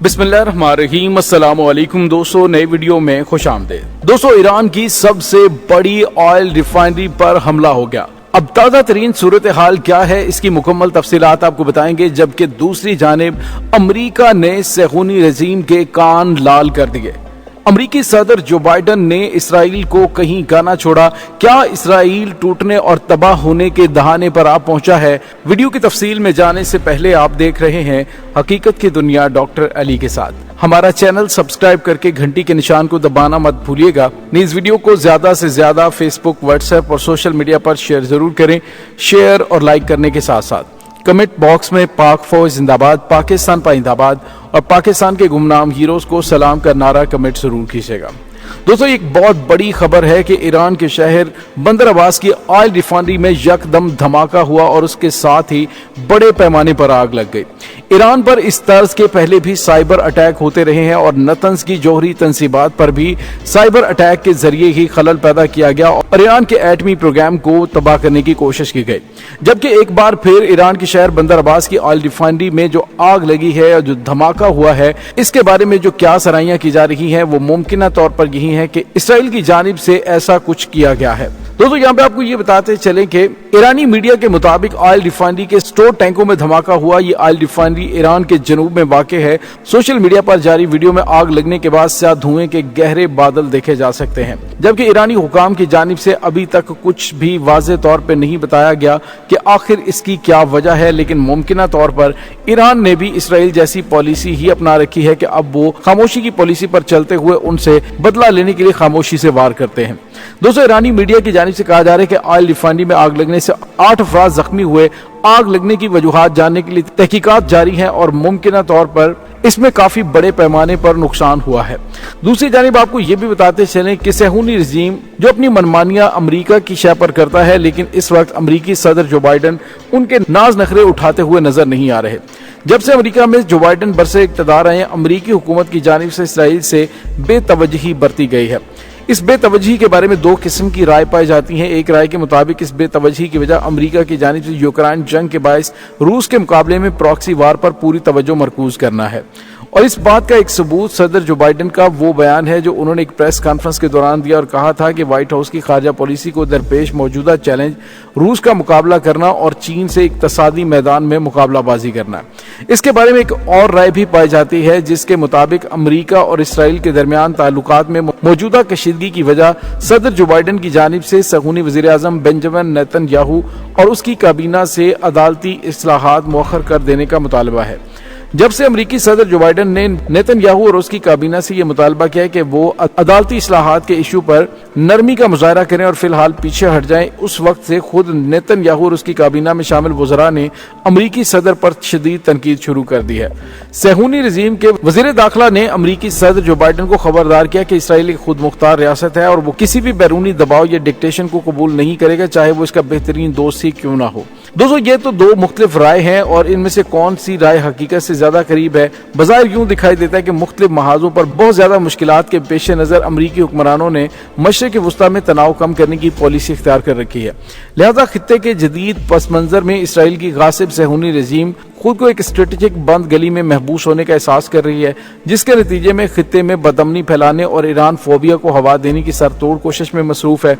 बिस्मिल्लाहिर्रहमानिर्रहीम। अस्सलाम वालेकुम दोस्तों, नए वीडियो में खुश आमदीद। दोस्तों, ईरान की सबसे बड़ी ऑयल रिफाइनरी पर हमला हो गया। अब ताज़ा तरीन सूरत हाल क्या है, इसकी मुकम्मल तफसीलात आपको बताएंगे। जबकि दूसरी जानिब अमरीका ने सेहूनी रजीम के कान लाल कर दिए। अमरीकी सदर जो बाइडन ने इसराइल को कहीं का ना छोड़ा। क्या इसराइल टूटने और तबाह होने के दहाने पर आ पहुंचा है? वीडियो की तफसील में जाने से पहले आप देख रहे हैं हकीकत की दुनिया डॉक्टर अली के साथ। हमारा चैनल सब्सक्राइब करके घंटी के निशान को दबाना मत भूलिएगा। इस वीडियो को ज्यादा से ज्यादा फेसबुक, व्हाट्सएप और सोशल मीडिया पर शेयर जरूर करें। शेयर और लाइक करने के साथ साथ कमेंट बॉक्स में पाक फौज जिंदाबाद, पाकिस्तान पाइंदाबाद और पाकिस्तान के गुमनाम हीरोज को सलाम का नारा कमेंट जरूर कीजिएगा। दोस्तों, एक बहुत बड़ी खबर है कि ईरान के शहर बंदर अब्बास की ऑयल रिफाइनरी में यकदम धमाका हुआ और उसके साथ ही बड़े पैमाने पर आग लग गई। ईरान पर इस तर्ज के पहले भी साइबर अटैक होते रहे हैं और नतंज की जौहरी तंसीबात पर भी साइबर अटैक के जरिए ही खलल पैदा किया गया और ईरान के एटमी प्रोग्राम को तबाह करने की कोशिश की गई। जबकि एक बार फिर ईरान के शहर बंदर अब्बास की ऑयल रिफाइनरी में जो आग लगी है और जो धमाका हुआ है, इसके बारे में जो क्या सराहियां की जा रही हैं वो मुमकिन तौर पर यही है कि इसराइल की जानिब से ऐसा कुछ किया गया है। दोस्तों, यहाँ पे आपको ये बताते चलें कि ईरानी मीडिया के मुताबिक ऑयल रिफाइनरी के स्टोर टैंकों में धमाका हुआ। ये ऑयल रिफाइनरी ईरान के जनूब में वाक़ है। सोशल मीडिया पर जारी वीडियो में आग लगने के बाद स्याह धुएं के गहरे बादल देखे जा सकते हैं। जबकि ईरानी हुकाम की जानिब से अभी तक कुछ भी वाज़ेह तौर पर नहीं बताया गया कि आखिर इसकी क्या वजह है, लेकिन मुमकिन तौर पर ईरान ने भी इसराइल जैसी पॉलिसी ही अपना रखी है कि अब वो खामोशी की पॉलिसी पर चलते हुए उनसे बदला लेने के लिए खामोशी से वार करते हैं। दोस्तों, ईरानी मीडिया की जानिब से कहा जा रहा है कि ऑयल रिफाइनरी में आग लगने से 8 अफराद जख्मी हुए। आग लगने की वजूहात जानने के लिए तहकीकात जारी हैं और मुमकिन तौर पर इसमें काफी बड़े पैमाने पर नुकसान हुआ है। दूसरी जानिब आपको ये भी बताते चलें कि सेहूनी रजीम जो अपनी मनमानियां अमेरिका की शय पर करता है, लेकिन इस वक्त अमेरिकी सदर जो बाइडन उनके नाज नखरे उठाते हुए नजर नहीं आ रहे। जब से अमेरिका में जो बाइडन बरसे इक़्तिदार आए, अमेरिकी हुकूमत की जानिब से इसराइल से बेतवज्जही बरती गई है। इस बेतवज्जही के बारे में दो किस्म की राय पाई जाती हैं। एक राय के मुताबिक इस बेतवज्जही की वजह अमेरिका की जानिब से यूक्रेन जंग के बायस रूस के मुकाबले में प्रॉक्सी वार पर पूरी तवज्जो मरकूज करना है। और इस बात का एक सबूत सदर जो बाइडन का वो बयान है जो उन्होंने एक प्रेस कॉन्फ्रेंस के दौरान दिया और कहा था कि व्हाइट हाउस की खारजा पॉलिसी को दरपेश मौजूदा चैलेंज रूस का मुकाबला करना और चीन से इक्तसादी मैदान में मुकाबलाबाजी करना। इसके बारे में एक और राय भी पाई जाती है जिसके मुताबिक अमेरिका और इसराइल के दरमियान ताल्लुकात में मौजूदा कशीदगी की वजह सदर जो बाइडन की जानिब से सहूनी वज़ीर आज़म बेंजामिन नेतन्याहू और उसकी काबीना से अदालती इस्लाहात मौखर कर देने का मुतालबा है। जब से अमेरिकी सदर जो बाइडन ने नेतन्याहू और उसकी काबीना से यह मुतालबा किया है कि वो अदालती इस्लाहात के इशू पर नरमी का मुजाहरा करें और फिलहाल पीछे हट जाएं, उस वक्त से खुद नेतन्याहू और उसकी काबीना में शामिल वज़रा ने अमेरिकी सदर पर शदीद तनकीद शुरू कर दी है। सेहूनी रजीम के वज़ीर दाखिला ने अमेरिकी सदर जो बाइडन को खबरदार किया कि इसराइल एक खुद मुख्तार रियासत है और वो किसी भी बैरूनी दबाव या डिक्टेशन को कबूल नहीं करेगा, चाहे वो इसका बेहतरीन दोस्त ही क्यों ना हो। दोस्तों, ये तो दो मुख्तलिफ राय हैं और इनमें से कौन सी राय हकीकत से ज्यादा करीब है? बज़ाहिर यूं दिखाई देता है कि मुख्तलिफ महाजों पर बहुत ज्यादा मुश्किलात के पेश नजर अमरीकी हुक्मरानों ने मशरिक़ वुस्ता में तनाव कम करने की पॉलिसी इख्तियार कर रखी है। लिहाजा खित्ते के जदीद पस मंजर में इसराइल की गासिब सेहूनी रजीम खुद को एक स्ट्रेटेजिक बंद गली में महबूस होने का एहसास कर रही है, जिसके नतीजे में खित्ते में बदअमनी फैलाने और ईरान फोबिया को हवा देने की सरतोड़ कोशिश में मसरूफ है।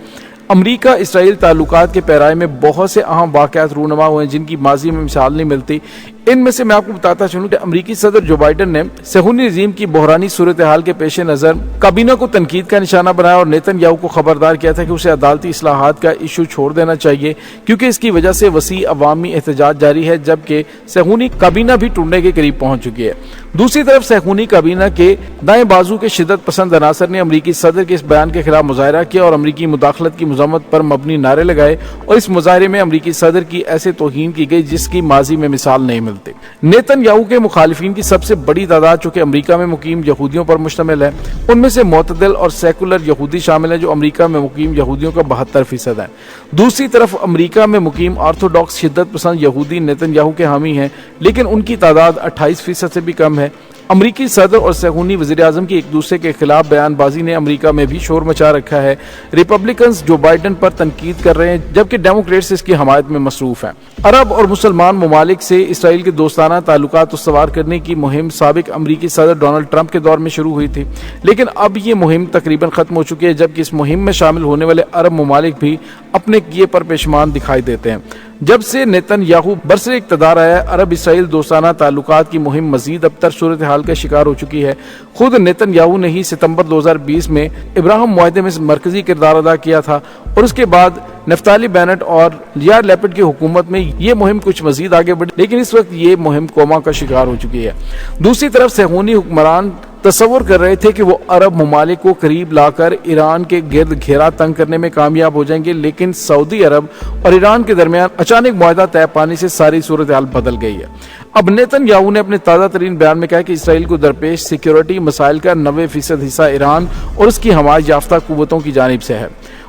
अमरीका इसराइल ताल्लुकात के पैराए में बहुत से अहम वाक़यात रूनुमा हुए हैं जिनकी माजी में मिसाल नहीं मिलती। इनमें से मैं आपको बताता चलूं कि अमरीकी सदर जो बाइडन ने सेहूनी रजीम की बहरानी सूरत हाल के पेश नज़र काबीना को तनकीद का निशाना बनाया और नेतन्याहू को खबरदार किया था कि उसे अदालती इस्लाहात का इशू छोड़ देना चाहिए क्योंकि इसकी वजह से वसी अवामी एहतजाज जारी है, जबकि सेहूनी काबीना भी टूटने के करीब पहुंच चुकी है। दूसरी तरफ सेहूनी काबीना के दाएं बाजू के शिद्दत पसंद अनासर ने अमरीकी सदर के इस बयान के खिलाफ मुजाहरा किया और अमरीकी मुदाखलत की मज़म्मत पर मबनी नारे लगाए और इस मुजाहरे में अमरीकी सदर की ऐसे तौहीन की गई जिसकी माजी में मिसाल नहीं मिलती। नेतन्याहू के मुखालिफिन की सबसे बड़ी तादाद चूंकि अमरीका में मुकीम यहूदियों पर मुश्तमिल है, उनमें से मोतदिल और सेकुलर यहूदी शामिल हैं जो अमरीका में मुकीम यहूदियों का 72% है। दूसरी तरफ अमरीका में मुकीम ऑर्थोडॉक्स शिद्दत पसंद यहूदी नेतन्याहू के हामी हैं, लेकिन उनकी तादाद 28% से भी कम है। अमरीकी सदर और सेहूनी वज़ीर आज़म की एक दूसरे के खिलाफ बयानबाजी ने अमरीका में भी शोर मचा रखा है। रिपब्लिकन्स जो बाइडन पर तनकीद कर रहे हैं जबकि डेमोक्रेट्स इसकी हमायत में मसरूफ हैं। عرب اور مسلمان ممالک سے اسرائیل کے دوستانہ تعلقات استوار کرنے کی مہم سابق امریکی صدر ڈونلڈ ٹرمپ کے دور میں شروع ہوئی تھی، لیکن اب یہ مہم تقریباً ختم ہو چکی ہے، جبکہ اس مہم میں شامل ہونے والے عرب ممالک بھی اپنے کیے پر پیشمان دکھائی دیتے ہیں۔ جب سے نیتن یاہو برسر اقتدار آیا، عرب اسرائیل دوستانہ تعلقات کی مہم مزید ابتر صورتحال کا شکار ہو چکی ہے۔ خود نیتن یاہو نے ہی ستمبر 2020 میں ابراہیم معاہدے میں مرکزی کردار ادا کیا تھا، اور اس کے بعد نفتالی بینٹ اور یار لیپڈ کی حکومت میں یہ مہم کچھ مزید آگے بڑھی، لیکن اس وقت یہ مہم کوما کا شکار ہو چکی ہے۔ دوسری طرف صہیونی حکمران تصور کر رہے تھے کہ وہ عرب ممالک کو قریب لا کر ایران کے گرد گھیرا تنگ کرنے میں کامیاب ہو جائیں گے، لیکن سعودی عرب اور ایران کے درمیان اچانک معاہدہ طے پانے سے ساری صورتحال بدل گئی ہے۔ اب نیتن یاہو نے اپنے تازہ ترین بیان میں کہا کہ اسرائیل کو درپیش سیکیورٹی مسائل کا 90% حصہ ایران اور اس کی حمایت یافتہ قوتوں کی جانب سے ہے۔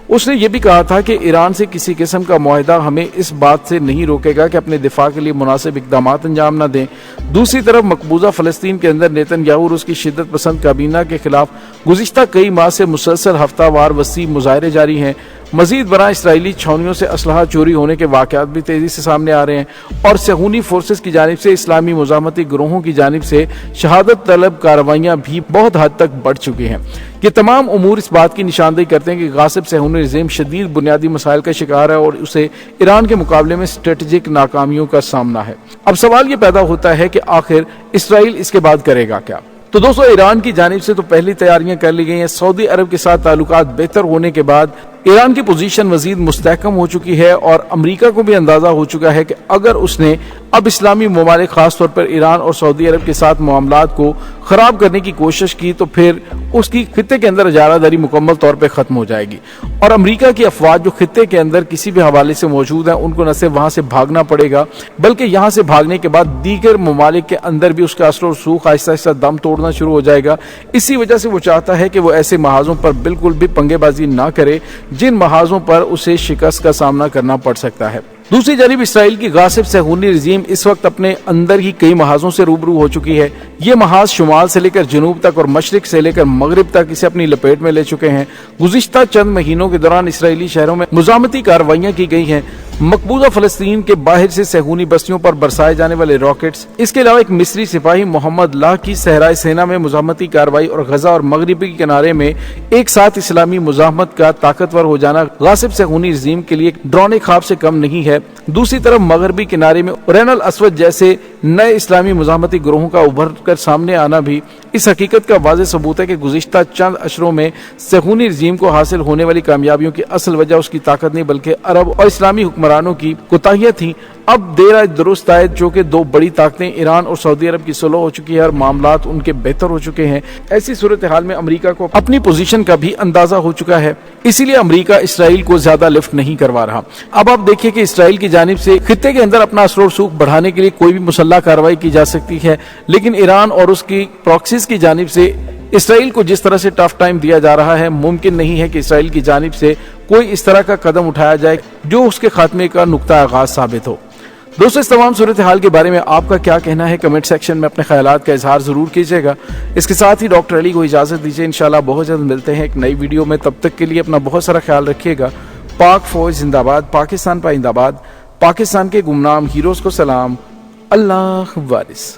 اس نے یہ بھی کہا تھا کہ ایران سے کسی قسم کا معاہدہ ہمیں اس بات سے نہیں روکے گا کہ اپنے دفاع کے لیے مناسب اقدامات انجام نہ دیں۔ دوسری طرف مقبوضہ فلسطین کے اندر نیتن یاہو اور اس کی شدت پسند کابینہ کے خلاف گزشتہ کئی ماہ سے مسلسل ہفتہ وار وسیع مظاہرے جاری ہیں۔ مزید برآں اسرائیلی چھاؤنیوں سے اسلحہ چوری ہونے کے واقعات بھی تیزی سے سامنے آ رہے ہیں، اور صہیونی فورسز کی جانب سے اسلامی مزاحمتی گروہوں کی جانب سے شہادت طلب کارروائیاں بھی بہت حد تک بڑھ چکی ہیں۔ یہ تمام امور اس بات کی نشاندہی کرتے ہیں کہ غاصب صہیونی رژیم شدید بنیادی مسائل کا شکار ہے اور اسے ایران کے مقابلے میں اسٹریٹجک ناکامیوں کا سامنا ہے۔ اب سوال یہ پیدا ہوتا ہے کہ آخر اسرائیل اس کے بعد کرے گا کیا؟ تو دوستو، ایران کی جانب سے تو پہلی تیاریاں کر لی گئی ہیں۔ سعودی عرب کے ساتھ تعلقات بہتر ہونے کے بعد ایران کی پوزیشن مزید مستحکم ہو چکی ہے، اور امریکہ کو بھی اندازہ ہو چکا ہے کہ اگر اس نے اب اسلامی ممالک خاص طور پر ایران اور سعودی عرب کے ساتھ معاملات کو خراب کرنے کی کوشش کی تو پھر اس کی خطے کے اندر اجارہ داری مکمل طور پہ ختم ہو جائے گی، اور امریکہ کی افواج جو خطے کے اندر کسی بھی حوالے سے موجود ہیں ان کو نہ صرف وہاں سے بھاگنا پڑے گا، بلکہ یہاں سے بھاگنے کے بعد دیگر ممالک کے اندر بھی اس کا اثر و رسوخ آہستہ آہستہ دم توڑنا شروع ہو جائے گا۔ اسی وجہ سے وہ چاہتا ہے کہ وہ ایسے محاذوں پر بالکل بھی پنگے بازی نہ کرے جن محاذوں پر اسے شکست کا سامنا کرنا پڑ سکتا ہے۔ دوسری جانب اسرائیل کی غاصب صہیونی رژیم اس وقت اپنے اندر ہی کئی محاذوں سے روبرو ہو چکی ہے۔ یہ محاذ شمال سے لے کر جنوب تک اور مشرق سے لے کر مغرب تک اسے اپنی لپیٹ میں لے چکے ہیں۔ گزشتہ چند مہینوں کے دوران اسرائیلی شہروں میں مزاحمتی کارروائیاں کی گئی ہیں۔ مقبوضہ فلسطین کے باہر سے صہیونی بستیوں پر برسائے جانے والے راکٹس، اس کے علاوہ ایک مصری سپاہی محمد لاہ کی صحرائے سینا میں مزاحمتی کارروائی اور غزہ اور مغربی کنارے میں ایک ساتھ اسلامی مزاحمت کا طاقتور ہو جانا غاصب صہیونی رژیم کے لیے ڈرانے خواب سے کم نہیں ہے۔ دوسری طرف مغربی کنارے میں عرین الاسود جیسے نئے اسلامی مزاحمتی گروہوں کا ابھر کر سامنے آنا بھی اس حقیقت کا واضح ثبوت ہے کہ گزشتہ چند اشروں میں صہیونی رژیم کو حاصل ہونے والی کامیابیوں کی اصل وجہ اس کی طاقت نہیں بلکہ عرب اور اسلامی حکمرانوں کی کوتاہیاں تھیں۔ اب دیر آج درست آئے، جو کہ دو بڑی طاقتیں ایران اور سعودی عرب کی صلح ہو چکی ہے اور معاملات ان کے بہتر ہو چکے ہیں۔ ایسی صورتحال میں امریکہ کو اپنی پوزیشن کا بھی اندازہ ہو چکا ہے، اسی لیے امریکہ اسرائیل کو زیادہ لفٹ نہیں کروا رہا۔ اب آپ دیکھیے کہ اسرائیل کی جانب سے خطے کے اندر اپنا اثر و رسوخ بڑھانے کے لیے کوئی بھی مسلح کارروائی کی جا سکتی ہے، لیکن ایران اور اس کی پراکسیز کی جانب سے اسرائیل کو جس طرح سے ٹف ٹائم دیا جا رہا ہے، ممکن نہیں ہے کہ اسرائیل کی جانب سے کوئی اس طرح کا قدم اٹھایا جائے جو اس کے خاتمے کا نقطہ آغاز ثابت ہو۔ دوستو، اس تمام صورتحال کے بارے میں آپ کا کیا کہنا ہے؟ کمنٹ سیکشن میں اپنے خیالات کا اظہار ضرور کیجیے گا۔ اس کے ساتھ ہی ڈاکٹر علی کو اجازت دیجیے، انشاءاللہ بہت جلد ملتے ہیں ایک نئی ویڈیو میں۔ تب تک کے لیے اپنا بہت سارا خیال رکھیے گا۔ پاک فوج زندہ باد، پاکستان پائندہ باد، پاکستان کے گمنام ہیروز کو سلام، اللہ وارث۔